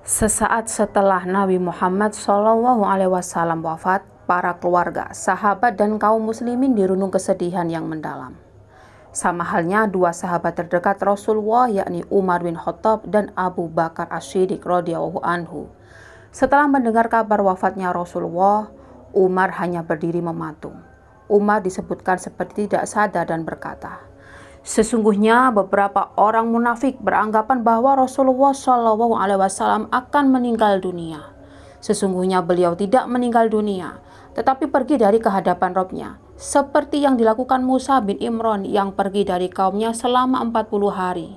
Sesaat setelah Nabi Muhammad SAW wafat, para keluarga, sahabat, dan kaum muslimin dirundung kesedihan yang mendalam. Sama halnya dua sahabat terdekat Rasulullah, yakni Umar bin Khattab dan Abu Bakar As-Siddiq radhiyallahu anhu. Setelah mendengar kabar wafatnya Rasulullah, Umar hanya berdiri mematung. Umar disebutkan seperti tidak sadar dan berkata, "Sesungguhnya beberapa orang munafik beranggapan bahwa Rasulullah SAW akan meninggal dunia. Sesungguhnya beliau tidak meninggal dunia, tetapi pergi dari kehadapan Rabb-Nya, seperti yang dilakukan Musa bin Imran yang pergi dari kaumnya selama 40 hari,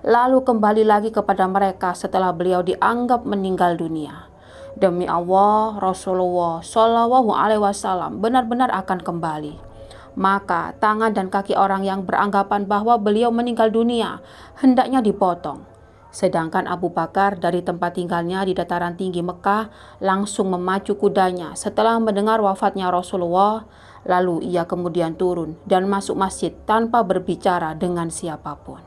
lalu kembali lagi kepada mereka setelah beliau dianggap meninggal dunia. Demi Allah, Rasulullah SAW benar-benar akan kembali. Maka tangan dan kaki orang yang beranggapan bahwa beliau meninggal dunia hendaknya dipotong. Sedangkan Abu Bakar dari tempat tinggalnya di dataran tinggi Mekah langsung memacu kudanya setelah mendengar wafatnya Rasulullah. Lalu ia kemudian turun dan masuk masjid tanpa berbicara dengan siapapun."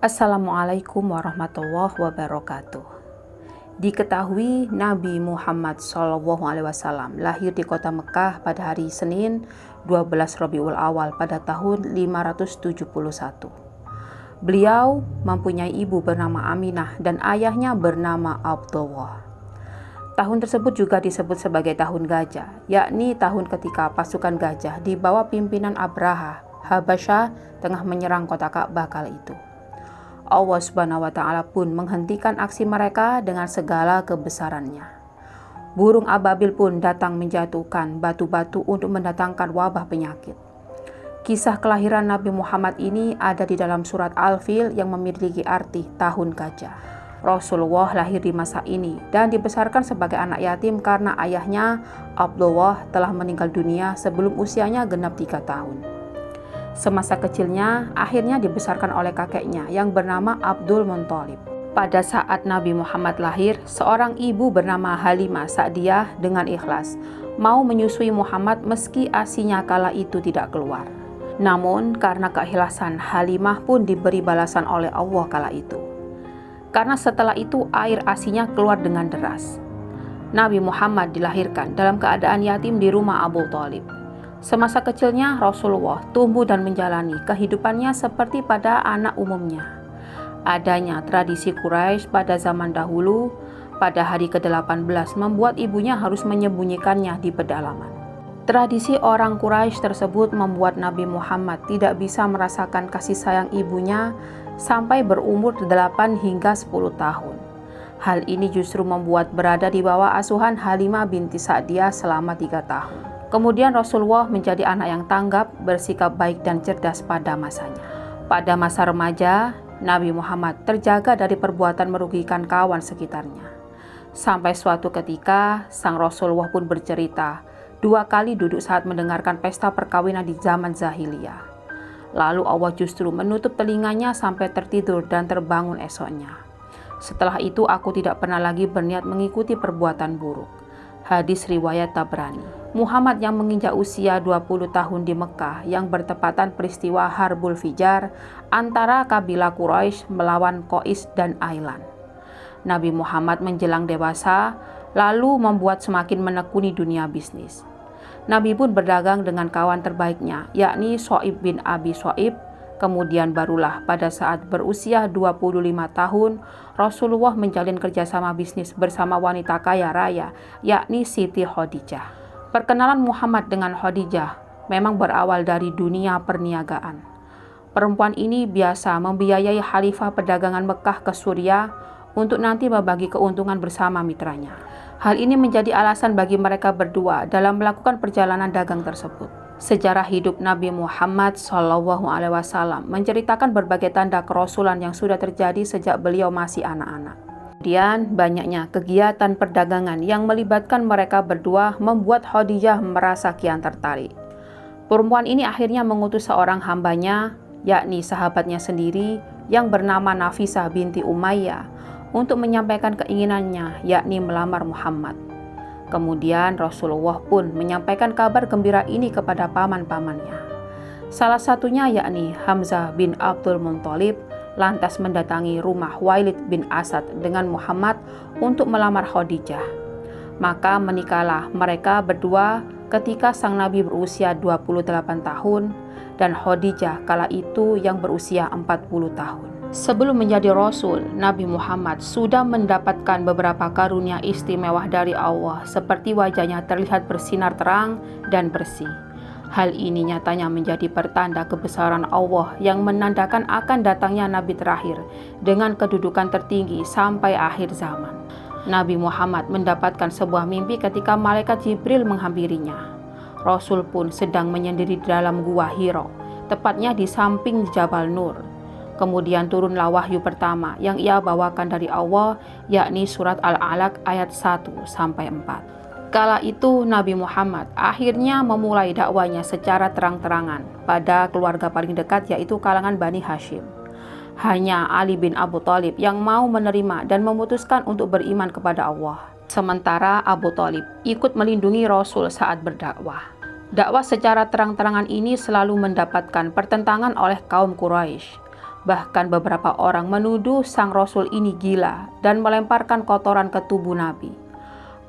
Assalamualaikum warahmatullahi wabarakatuh. Diketahui Nabi Muhammad SAW lahir di kota Mekah pada hari Senin 12 Rabiul Awal pada tahun 571. Beliau mempunyai ibu bernama Aminah dan ayahnya bernama Abdullah. Tahun tersebut juga disebut sebagai tahun gajah, yakni tahun ketika pasukan gajah di bawah pimpinan Abraha, Habasyah tengah menyerang kota Ka'bah kala itu. Allah Subhanahu wa Ta'ala pun menghentikan aksi mereka dengan segala kebesarannya. Burung ababil pun datang menjatuhkan batu-batu untuk mendatangkan wabah penyakit. Kisah kelahiran Nabi Muhammad ini ada di dalam surat Al-Fil yang memiliki arti tahun gajah. Rasulullah lahir di masa ini dan dibesarkan sebagai anak yatim karena ayahnya Abdullah telah meninggal dunia sebelum usianya genap 3 tahun. Semasa kecilnya, akhirnya dibesarkan oleh kakeknya yang bernama Abdul Muthalib. Pada saat Nabi Muhammad lahir, seorang ibu bernama Halimah Sa'diyah dengan ikhlas mau menyusui Muhammad meski ASInya kala itu tidak keluar. Namun, karena keikhlasan, Halimah pun diberi balasan oleh Allah kala itu. Karena setelah itu air ASInya keluar dengan deras. Nabi Muhammad dilahirkan dalam keadaan yatim di rumah Abu Thalib. Semasa kecilnya, Rasulullah tumbuh dan menjalani kehidupannya seperti pada anak umumnya. Adanya tradisi Quraisy pada zaman dahulu, pada hari ke-18 membuat ibunya harus menyembunyikannya di pedalaman. Tradisi orang Quraisy tersebut membuat Nabi Muhammad tidak bisa merasakan kasih sayang ibunya sampai berumur 8 hingga 10 tahun. Hal ini justru membuat berada di bawah asuhan Halimah binti Sa'diyah selama 3 tahun. Kemudian Rasulullah menjadi anak yang tanggap, bersikap baik dan cerdas pada masanya. Pada masa remaja, Nabi Muhammad terjaga dari perbuatan merugikan kawan sekitarnya. Sampai suatu ketika, sang Rasulullah pun bercerita 2 kali duduk saat mendengarkan pesta perkawinan di zaman jahiliyah. Lalu Allah justru menutup telinganya sampai tertidur dan terbangun esoknya. Setelah itu aku tidak pernah lagi berniat mengikuti perbuatan buruk. Hadis riwayat Tabrani. Muhammad yang menginjak usia 20 tahun di Mekah yang bertepatan peristiwa Harbul Fijar antara kabilah Quraisy melawan Qais dan Ailan. Nabi Muhammad menjelang dewasa lalu membuat semakin menekuni dunia bisnis. Nabi pun berdagang dengan kawan terbaiknya, yakni Shu'aib bin Abi Shu'aib. Kemudian barulah pada saat berusia 25 tahun, Rasulullah menjalin kerjasama bisnis bersama wanita kaya raya, yakni Siti Khadijah. Perkenalan Muhammad dengan Khadijah memang berawal dari dunia perniagaan. Perempuan ini biasa membiayai khalifah perdagangan Mekah ke Suriah untuk nanti membagi keuntungan bersama mitranya. Hal ini menjadi alasan bagi mereka berdua dalam melakukan perjalanan dagang tersebut. Sejarah hidup Nabi Muhammad SAW menceritakan berbagai tanda kerasulan yang sudah terjadi sejak beliau masih anak-anak. Kemudian banyaknya kegiatan perdagangan yang melibatkan mereka berdua membuat Khadijah merasa kian tertarik. Perempuan ini akhirnya mengutus seorang hambanya, yakni sahabatnya sendiri yang bernama Nafisah binti Umayyah, untuk menyampaikan keinginannya, yakni melamar Muhammad. Kemudian Rasulullah pun menyampaikan kabar gembira ini kepada paman-pamannya. Salah satunya yakni Hamzah bin Abdul Muthalib lantas mendatangi rumah Walid bin Asad dengan Muhammad untuk melamar Khadijah. Maka menikahlah mereka berdua ketika sang Nabi berusia 28 tahun dan Khadijah kala itu yang berusia 40 tahun. Sebelum menjadi Rasul, Nabi Muhammad sudah mendapatkan beberapa karunia istimewa dari Allah seperti wajahnya terlihat bersinar terang dan bersih. Hal ini nyatanya menjadi pertanda kebesaran Allah yang menandakan akan datangnya Nabi terakhir dengan kedudukan tertinggi sampai akhir zaman. Nabi Muhammad mendapatkan sebuah mimpi ketika malaikat Jibril menghampirinya. Rasul pun sedang menyendiri di dalam gua Hira, tepatnya di samping Jabal Nur. Kemudian turunlah wahyu pertama yang ia bawakan dari Allah, yakni surat Al-Alaq ayat 1-4. Kala itu Nabi Muhammad akhirnya memulai dakwanya secara terang-terangan pada keluarga paling dekat, yaitu kalangan Bani Hashim. Hanya Ali bin Abu Thalib yang mau menerima dan memutuskan untuk beriman kepada Allah. Sementara Abu Thalib ikut melindungi Rasul saat berdakwah. Dakwah secara terang-terangan ini selalu mendapatkan pertentangan oleh kaum Quraisy. Bahkan beberapa orang menuduh sang Rasul ini gila dan melemparkan kotoran ke tubuh Nabi.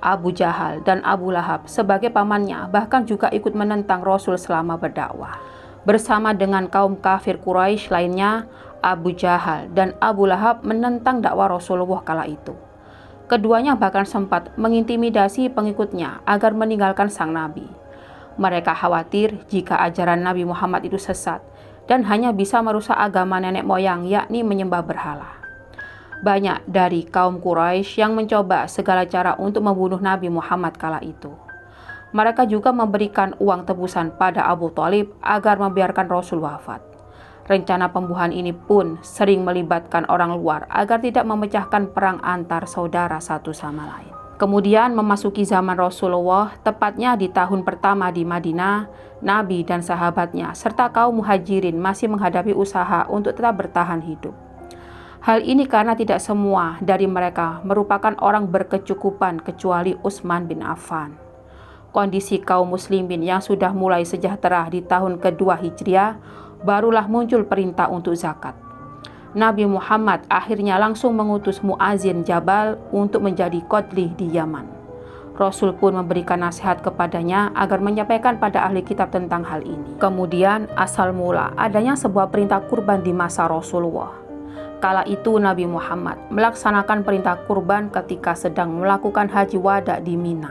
Abu Jahal dan Abu Lahab sebagai pamannya bahkan juga ikut menentang Rasul selama berdakwah. Bersama dengan kaum kafir Quraisy lainnya, Abu Jahal dan Abu Lahab menentang dakwah Rasulullah kala itu. Keduanya bahkan sempat mengintimidasi pengikutnya agar meninggalkan sang Nabi. Mereka khawatir jika ajaran Nabi Muhammad itu sesat dan hanya bisa merusak agama nenek moyang, yakni menyembah berhala. Banyak dari kaum Quraisy yang mencoba segala cara untuk membunuh Nabi Muhammad kala itu. Mereka juga memberikan uang tebusan pada Abu Thalib agar membiarkan Rasul wafat. Rencana pembunuhan ini pun sering melibatkan orang luar agar tidak memecahkan perang antar saudara satu sama lain. Kemudian memasuki zaman Rasulullah, tepatnya di tahun pertama di Madinah, Nabi dan sahabatnya serta kaum muhajirin masih menghadapi usaha untuk tetap bertahan hidup. Hal ini karena tidak semua dari mereka merupakan orang berkecukupan kecuali Utsman bin Affan. Kondisi kaum muslimin yang sudah mulai sejahtera di tahun kedua Hijriah, barulah muncul perintah untuk zakat. Nabi Muhammad akhirnya langsung mengutus Mu'adzin Jabal untuk menjadi qadhi di Yaman. Rasul pun memberikan nasihat kepadanya agar menyampaikan pada ahli kitab tentang hal ini. Kemudian asal mula adanya sebuah perintah kurban di masa Rasulullah. Kala itu Nabi Muhammad melaksanakan perintah kurban ketika sedang melakukan haji wada di Mina.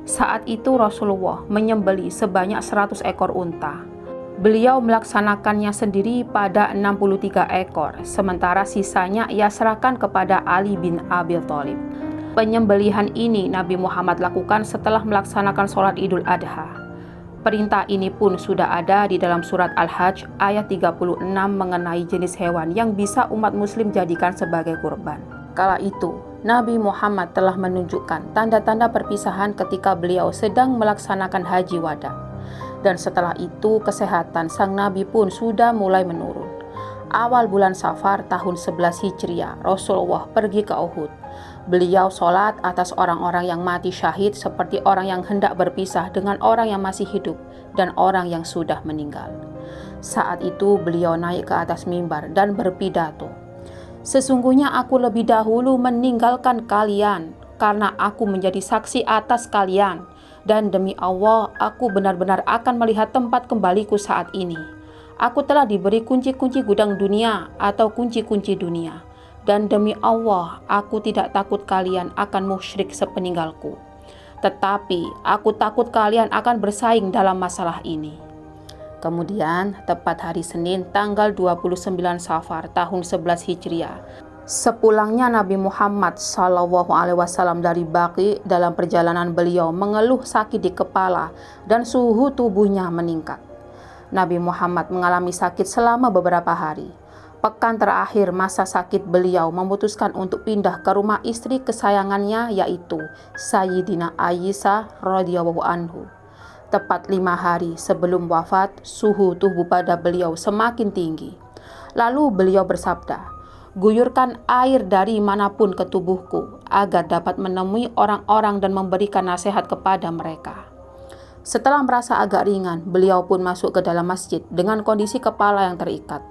Saat itu Rasulullah menyembelih sebanyak 100 ekor unta. Beliau melaksanakannya sendiri pada 63 ekor, sementara sisanya ia serahkan kepada Ali bin Abi Thalib. Penyembelihan ini Nabi Muhammad lakukan setelah melaksanakan sholat Idul Adha. Perintah ini pun sudah ada di dalam surat Al-Hajj ayat 36 mengenai jenis hewan yang bisa umat muslim jadikan sebagai kurban. Kala itu, Nabi Muhammad telah menunjukkan tanda-tanda perpisahan ketika beliau sedang melaksanakan haji wada. Dan setelah itu kesehatan sang Nabi pun sudah mulai menurun. Awal bulan Safar tahun 11 Hijriah, Rasulullah pergi ke Uhud. Beliau sholat atas orang-orang yang mati syahid seperti orang yang hendak berpisah dengan orang yang masih hidup dan orang yang sudah meninggal. Saat itu beliau naik ke atas mimbar dan berpidato. Sesungguhnya aku lebih dahulu meninggalkan kalian karena aku menjadi saksi atas kalian. Dan demi Allah, aku benar-benar akan melihat tempat kembaliku saat ini. Aku telah diberi kunci-kunci gudang dunia atau kunci-kunci dunia. Dan demi Allah, aku tidak takut kalian akan musyrik sepeninggalku. Tetapi aku takut kalian akan bersaing dalam masalah ini. Kemudian, tepat hari Senin tanggal 29 Safar tahun 11 Hijriah, sepulangnya Nabi Muhammad SAW dari Baqi, dalam perjalanan beliau mengeluh sakit di kepala dan suhu tubuhnya meningkat. Nabi Muhammad mengalami sakit selama beberapa hari. Pekan terakhir masa sakit beliau memutuskan untuk pindah ke rumah istri kesayangannya, yaitu Sayyidina Aisyah radhiyallahu anhu. Tepat 5 hari sebelum wafat, suhu tubuh pada beliau semakin tinggi. Lalu beliau bersabda, "Guyurkan air dari manapun ke tubuhku agar dapat menemui orang-orang dan memberikan nasihat kepada mereka." Setelah merasa agak ringan, beliau pun masuk ke dalam masjid dengan kondisi kepala yang terikat.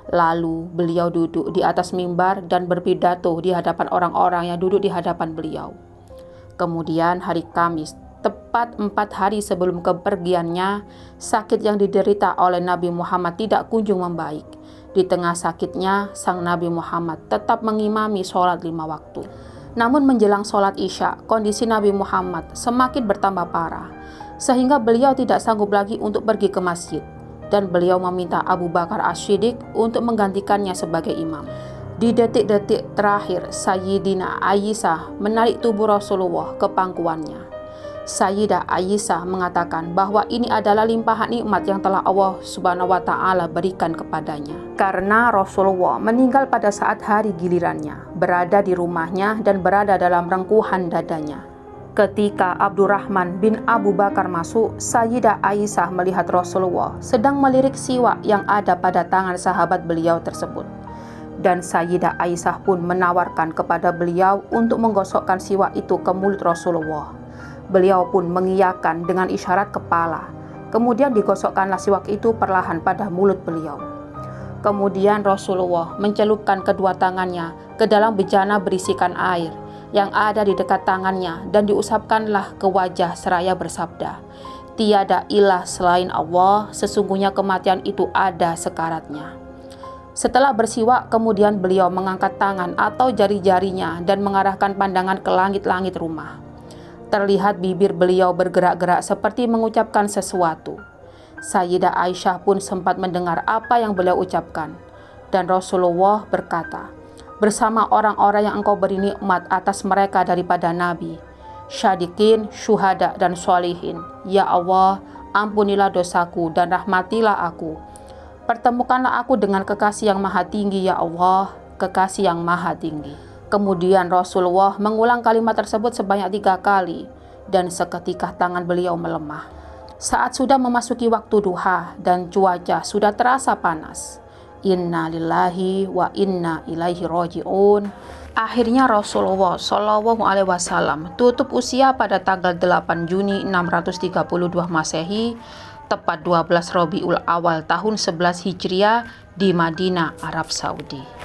Lalu beliau duduk di atas mimbar dan berpidato di hadapan orang-orang yang duduk di hadapan beliau. Kemudian hari Kamis, tepat 4 hari sebelum kepergiannya, sakit yang diderita oleh Nabi Muhammad tidak kunjung membaik. Di tengah sakitnya, sang Nabi Muhammad tetap mengimami sholat 5 waktu. Namun menjelang sholat Isya, kondisi Nabi Muhammad semakin bertambah parah, sehingga beliau tidak sanggup lagi untuk pergi ke masjid, dan beliau meminta Abu Bakar As-Siddiq untuk menggantikannya sebagai imam. Di detik-detik terakhir, Sayyidina Aisyah menarik tubuh Rasulullah ke pangkuannya. Sayyidah Aisyah mengatakan bahwa ini adalah limpahan nikmat yang telah Allah Subhanahu wa Ta'ala berikan kepadanya. Karena Rasulullah meninggal pada saat hari gilirannya, berada di rumahnya dan berada dalam rengkuhan dadanya. Ketika Abdurrahman bin Abu Bakar masuk, Sayyidah Aisyah melihat Rasulullah sedang melirik siwak yang ada pada tangan sahabat beliau tersebut. Dan Sayyidah Aisyah pun menawarkan kepada beliau untuk menggosokkan siwak itu ke mulut Rasulullah. Beliau pun mengiyakan dengan isyarat kepala. Kemudian digosokkanlah siwak itu perlahan pada mulut beliau. Kemudian Rasulullah mencelupkan kedua tangannya ke dalam bejana berisikan air yang ada di dekat tangannya dan diusapkanlah ke wajah seraya bersabda, "Tiada ilah selain Allah, sesungguhnya kematian itu ada sekaratnya." Setelah bersiwak, kemudian beliau mengangkat tangan atau jari-jarinya dan mengarahkan pandangan ke langit-langit rumah. Terlihat bibir beliau bergerak-gerak seperti mengucapkan sesuatu. Sayyidah Aisyah pun sempat mendengar apa yang beliau ucapkan, dan Rasulullah berkata, "Bersama orang-orang yang engkau beri nikmat atas mereka daripada Nabi, syadiqin, syuhada, dan sholihin. Ya Allah, ampunilah dosaku dan rahmatilah aku. Pertemukanlah aku dengan kekasih yang maha tinggi, ya Allah, kekasih yang maha tinggi." Kemudian Rasulullah mengulang kalimat tersebut sebanyak 3 kali, dan seketika tangan beliau melemah. Saat sudah memasuki waktu duha dan cuaca sudah terasa panas, inna lillahi wa inna ilaihi roji'un. Akhirnya Rasulullah Shallallahu Alaihi Wasallam tutup usia pada tanggal 8 Juni 632 Masehi, tepat 12 Rabiul Awal tahun 11 Hijriah di Madinah, Arab Saudi.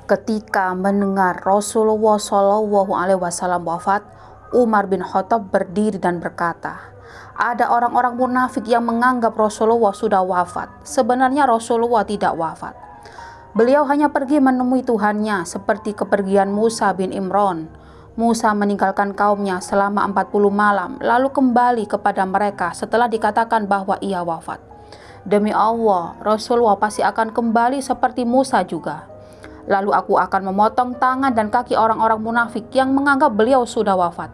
Ketika mendengar Rasulullah Shallallahu Alaihi Wasallam wafat, Umar bin Khattab berdiri dan berkata, "Ada orang-orang munafik yang menganggap Rasulullah sudah wafat. Sebenarnya Rasulullah tidak wafat. Beliau hanya pergi menemui Tuhannya seperti kepergian Musa bin Imran. Musa meninggalkan kaumnya selama 40 malam, lalu kembali kepada mereka setelah dikatakan bahwa ia wafat. Demi Allah, Rasulullah pasti akan kembali seperti Musa juga. Lalu aku akan memotong tangan dan kaki orang-orang munafik yang menganggap beliau sudah wafat."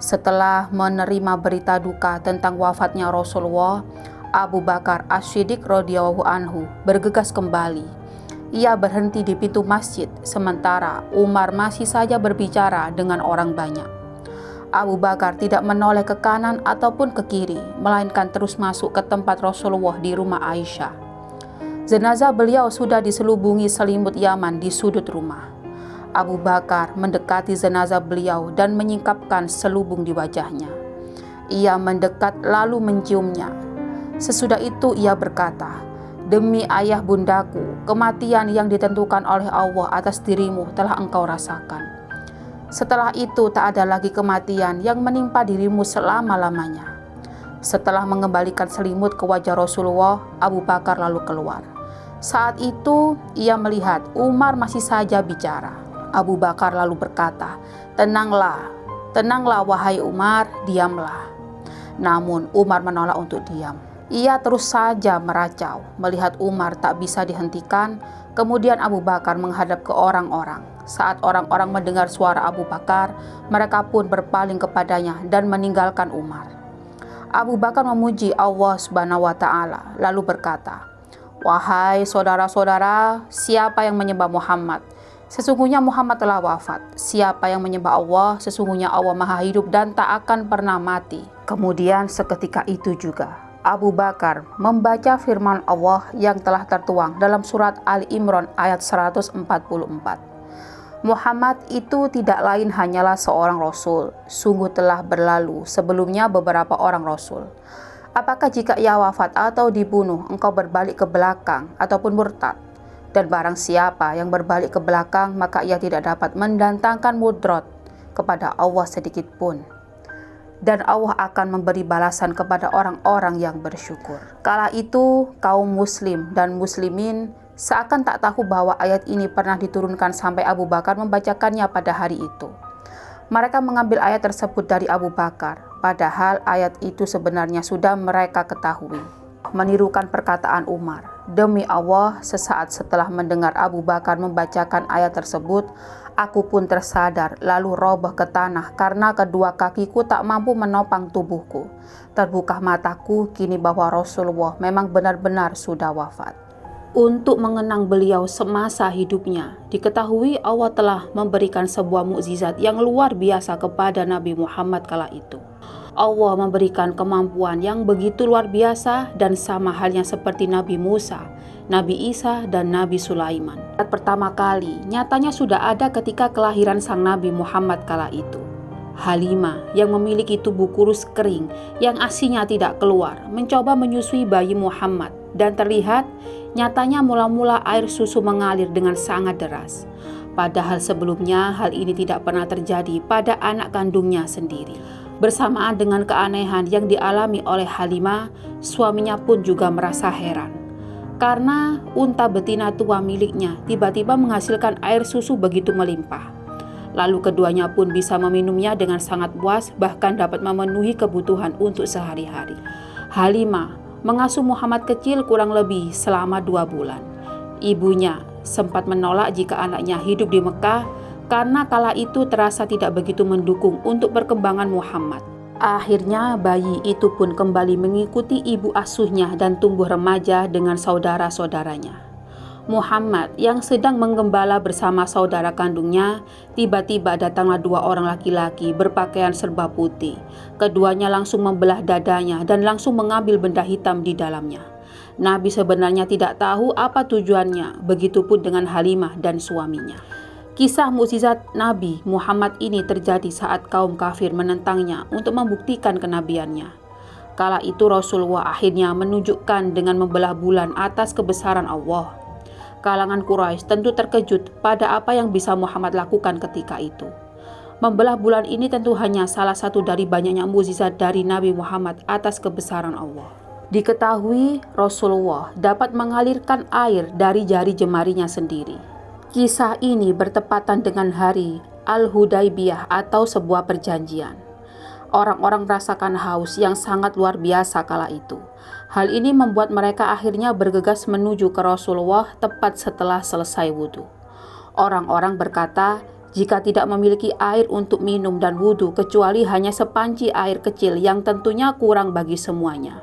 Setelah menerima berita duka tentang wafatnya Rasulullah, Abu Bakar As-Siddiq radhiyallahu anhu bergegas kembali. Ia berhenti di pintu masjid, sementara Umar masih saja berbicara dengan orang banyak. Abu Bakar tidak menoleh ke kanan ataupun ke kiri, melainkan terus masuk ke tempat Rasulullah di rumah Aisyah. Jenazah beliau sudah diselubungi selimut Yaman di sudut rumah. Abu Bakar mendekati jenazah beliau dan menyingkapkan selubung di wajahnya. Ia mendekat lalu menciumnya. Sesudah itu ia berkata, "Demi ayah bundaku, kematian yang ditentukan oleh Allah atas dirimu telah engkau rasakan. Setelah itu tak ada lagi kematian yang menimpa dirimu selama-lamanya." Setelah mengembalikan selimut ke wajah Rasulullah, Abu Bakar lalu keluar. Saat itu ia melihat Umar masih saja bicara. Abu Bakar lalu berkata, "Tenanglah, tenanglah wahai Umar, diamlah." Namun Umar menolak untuk diam. Ia terus saja meracau. Melihat Umar tak bisa dihentikan, kemudian Abu Bakar menghadap ke orang-orang. Saat orang-orang mendengar suara Abu Bakar, mereka pun berpaling kepadanya dan meninggalkan Umar. Abu Bakar memuji Allah Subhanahu wa Ta'ala, lalu berkata, "Wahai saudara-saudara, siapa yang menyembah Muhammad? Sesungguhnya Muhammad telah wafat. Siapa yang menyembah Allah? Sesungguhnya Allah maha hidup dan tak akan pernah mati." Kemudian seketika itu juga Abu Bakar membaca firman Allah yang telah tertuang dalam surat Ali Imran ayat 144. Muhammad itu tidak lain hanyalah seorang rasul. Sungguh telah berlalu sebelumnya beberapa orang rasul. Apakah jika ia wafat atau dibunuh, engkau berbalik ke belakang ataupun murtad? Dan barang siapa yang berbalik ke belakang, maka ia tidak dapat mendatangkan mudorot kepada Allah sedikit pun. Dan Allah akan memberi balasan kepada orang-orang yang bersyukur. Kala itu kaum muslim dan muslimin seakan tak tahu bahwa ayat ini pernah diturunkan sampai Abu Bakar membacakannya pada hari itu. Mereka mengambil ayat tersebut dari Abu Bakar, padahal ayat itu sebenarnya sudah mereka ketahui. Menirukan perkataan Umar, "Demi Allah, sesaat setelah mendengar Abu Bakar membacakan ayat tersebut, aku pun tersadar lalu roboh ke tanah karena kedua kakiku tak mampu menopang tubuhku. Terbuka mataku kini bahwa Rasulullah memang benar-benar sudah wafat." Untuk mengenang beliau semasa hidupnya, diketahui Allah telah memberikan sebuah mukjizat yang luar biasa kepada Nabi Muhammad kala itu. Allah memberikan kemampuan yang begitu luar biasa dan sama halnya seperti Nabi Musa, Nabi Isa, dan Nabi Sulaiman. Pertama kali nyatanya sudah ada ketika kelahiran sang Nabi Muhammad kala itu. Halimah yang memiliki tubuh kurus kering yang asinya tidak keluar mencoba menyusui bayi Muhammad dan terlihat nyatanya mula-mula air susu mengalir dengan sangat deras. Padahal sebelumnya hal ini tidak pernah terjadi pada anak kandungnya sendiri. Bersamaan dengan keanehan yang dialami oleh Halimah, suaminya pun juga merasa heran. Karena unta betina tua miliknya tiba-tiba menghasilkan air susu begitu melimpah. Lalu keduanya pun bisa meminumnya dengan sangat puas, bahkan dapat memenuhi kebutuhan untuk sehari-hari. Halimah mengasuh Muhammad kecil kurang lebih selama 2 bulan. Ibunya sempat menolak jika anaknya hidup di Mekah karena kala itu terasa tidak begitu mendukung untuk perkembangan Muhammad. Akhirnya bayi itu pun kembali mengikuti ibu asuhnya dan tumbuh remaja dengan saudara-saudaranya. Muhammad yang sedang menggembala bersama saudara kandungnya, tiba-tiba datanglah 2 orang laki-laki berpakaian serba putih. Keduanya langsung membelah dadanya dan langsung mengambil benda hitam di dalamnya. Nabi sebenarnya tidak tahu apa tujuannya, begitupun dengan Halimah dan suaminya. Kisah mukjizat Nabi Muhammad ini terjadi saat kaum kafir menentangnya untuk membuktikan kenabiannya. Kala itu Rasulullah akhirnya menunjukkan dengan membelah bulan atas kebesaran Allah. Kalangan Quraisy tentu terkejut pada apa yang bisa Muhammad lakukan ketika itu. Membelah bulan ini tentu hanya salah satu dari banyaknya mukjizat dari Nabi Muhammad atas kebesaran Allah. Diketahui Rasulullah dapat mengalirkan air dari jari jemarinya sendiri. Kisah ini bertepatan dengan hari Al-Hudaybiyah atau sebuah perjanjian. Orang-orang merasakan haus yang sangat luar biasa kala itu. Hal ini membuat mereka akhirnya bergegas menuju ke Rasulullah tepat setelah selesai wudhu. Orang-orang berkata, jika tidak memiliki air untuk minum dan wudhu kecuali hanya sepanci air kecil yang tentunya kurang bagi semuanya.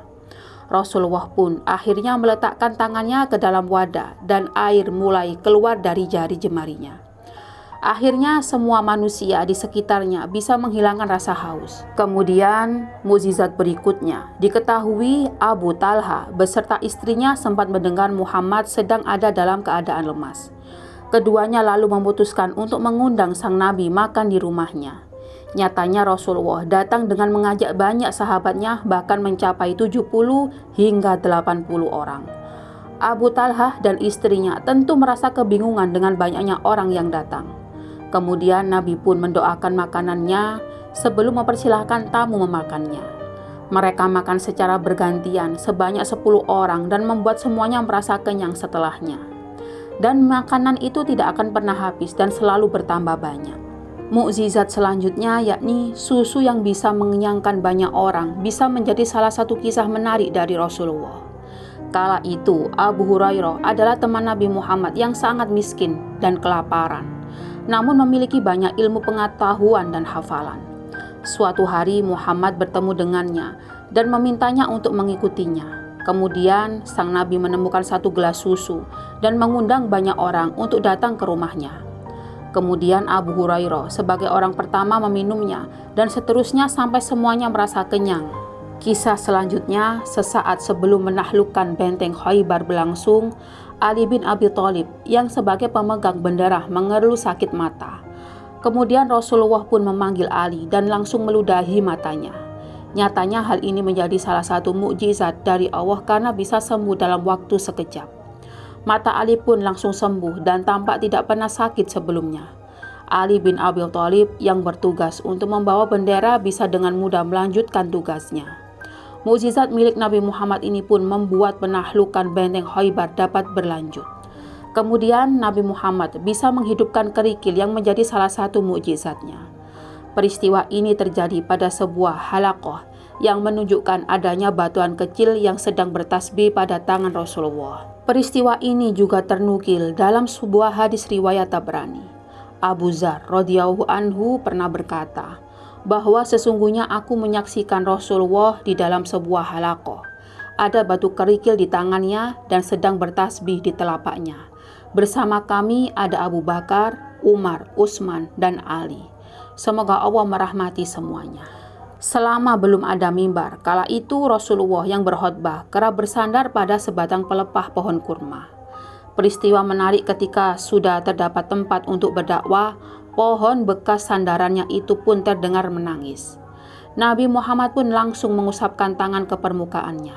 Rasulullah pun akhirnya meletakkan tangannya ke dalam wadah dan air mulai keluar dari jari jemarinya. Akhirnya semua manusia di sekitarnya bisa menghilangkan rasa haus. Kemudian mukjizat berikutnya, diketahui Abu Talha beserta istrinya sempat mendengar Muhammad sedang ada dalam keadaan lemas. Keduanya lalu memutuskan untuk mengundang sang Nabi makan di rumahnya. Nyatanya Rasulullah datang dengan mengajak banyak sahabatnya, bahkan mencapai 70 hingga 80 orang. Abu Talhah dan istrinya tentu merasa kebingungan dengan banyaknya orang yang datang. Kemudian Nabi pun mendoakan makanannya sebelum mempersilahkan tamu memakannya. Mereka makan secara bergantian sebanyak 10 orang dan membuat semuanya merasa kenyang setelahnya. Dan makanan itu tidak akan pernah habis dan selalu bertambah banyak. Mukjizat selanjutnya yakni susu yang bisa mengenyangkan banyak orang bisa menjadi salah satu kisah menarik dari Rasulullah. Kala itu Abu Hurairah adalah teman Nabi Muhammad yang sangat miskin dan kelaparan, namun memiliki banyak ilmu pengetahuan dan hafalan. Suatu hari Muhammad bertemu dengannya dan memintanya untuk mengikutinya. Kemudian sang Nabi menemukan satu gelas susu dan mengundang banyak orang untuk datang ke rumahnya. Kemudian Abu Hurairah sebagai orang pertama meminumnya dan seterusnya sampai semuanya merasa kenyang. Kisah selanjutnya, sesaat sebelum menaklukkan benteng Khaybar berlangsung, Ali bin Abi Thalib yang sebagai pemegang bendera mengeluh sakit mata. Kemudian Rasulullah pun memanggil Ali dan langsung meludahi matanya. Nyatanya hal ini menjadi salah satu mukjizat dari Allah karena bisa sembuh dalam waktu sekejap. Mata Ali pun langsung sembuh dan tampak tidak pernah sakit sebelumnya. Ali bin Abi Thalib yang bertugas untuk membawa bendera bisa dengan mudah melanjutkan tugasnya. Mukjizat milik Nabi Muhammad ini pun membuat penaklukan benteng Khaybar dapat berlanjut. Kemudian Nabi Muhammad bisa menghidupkan kerikil yang menjadi salah satu mukjizatnya. Peristiwa ini terjadi pada sebuah halaqah yang menunjukkan adanya batuan kecil yang sedang bertasbih pada tangan Rasulullah. Peristiwa ini juga ternukil dalam sebuah hadis riwayat Tabrani. Abu Dzar radhiyallahu anhu pernah berkata bahwa sesungguhnya aku menyaksikan Rasulullah di dalam sebuah halaqah. Ada batu kerikil di tangannya dan sedang bertasbih di telapaknya. Bersama kami ada Abu Bakar, Umar, Utsman, dan Ali. Semoga Allah merahmati semuanya. Selama belum ada mimbar, kala itu Rasulullah yang berkhutbah kerap bersandar pada sebatang pelepah pohon kurma. Peristiwa menarik ketika sudah terdapat tempat untuk berdakwah, pohon bekas sandarannya itu pun terdengar menangis. Nabi Muhammad pun langsung mengusapkan tangan ke permukaannya.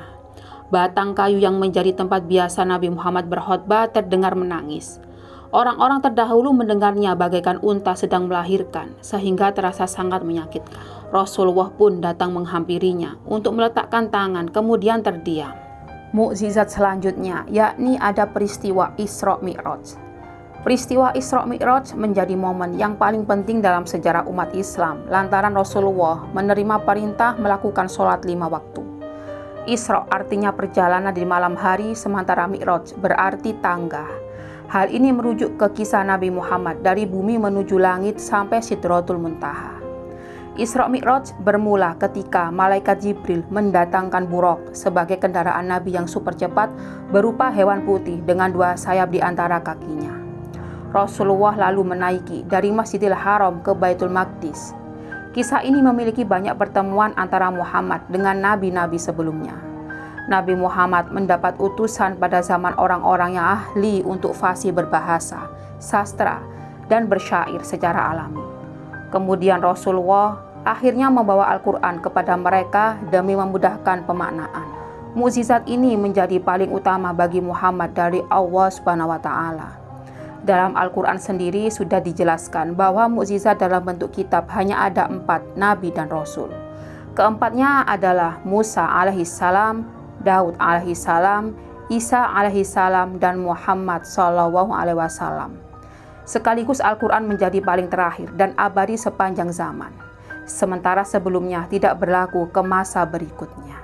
Batang kayu yang menjadi tempat biasa Nabi Muhammad berkhutbah terdengar menangis. Orang-orang terdahulu mendengarnya bagaikan unta sedang melahirkan, sehingga terasa sangat menyakitkan. Rasulullah pun datang menghampirinya untuk meletakkan tangan, kemudian terdiam. Mukjizat selanjutnya yakni ada peristiwa Isra Mi'raj. Peristiwa Isra Mi'raj menjadi momen yang paling penting dalam sejarah umat Islam lantaran Rasulullah menerima perintah melakukan sholat 5 waktu. Isra artinya perjalanan di malam hari, sementara Mi'raj berarti tangga. Hal ini merujuk ke kisah Nabi Muhammad dari bumi menuju langit sampai Sidratul Muntaha. Isra Mi'raj bermula ketika malaikat Jibril mendatangkan buraq sebagai kendaraan Nabi yang super cepat berupa hewan putih dengan 2 sayap di antara kakinya. Rasulullah lalu menaiki dari Masjidil Haram ke Baitul Maqdis. Kisah ini memiliki banyak pertemuan antara Muhammad dengan nabi-nabi sebelumnya. Nabi Muhammad mendapat utusan pada zaman orang-orang yang ahli untuk fasih berbahasa, sastra, dan bersyair secara alami. Kemudian Rasulullah akhirnya membawa Al-Quran kepada mereka demi memudahkan pemaknaan. Mukjizat ini menjadi paling utama bagi Muhammad dari Allah Subhanahu wa Ta'ala. Dalam Al-Quran sendiri sudah dijelaskan bahwa mukjizat dalam bentuk kitab hanya ada 4 nabi dan rasul. Keempatnya adalah Musa alaihissalam, Daud alaihissalam, Isa alaihissalam, dan Muhammad SAW. Sekaligus Al-Quran menjadi paling terakhir dan abadi sepanjang zaman, sementara sebelumnya tidak berlaku ke masa berikutnya.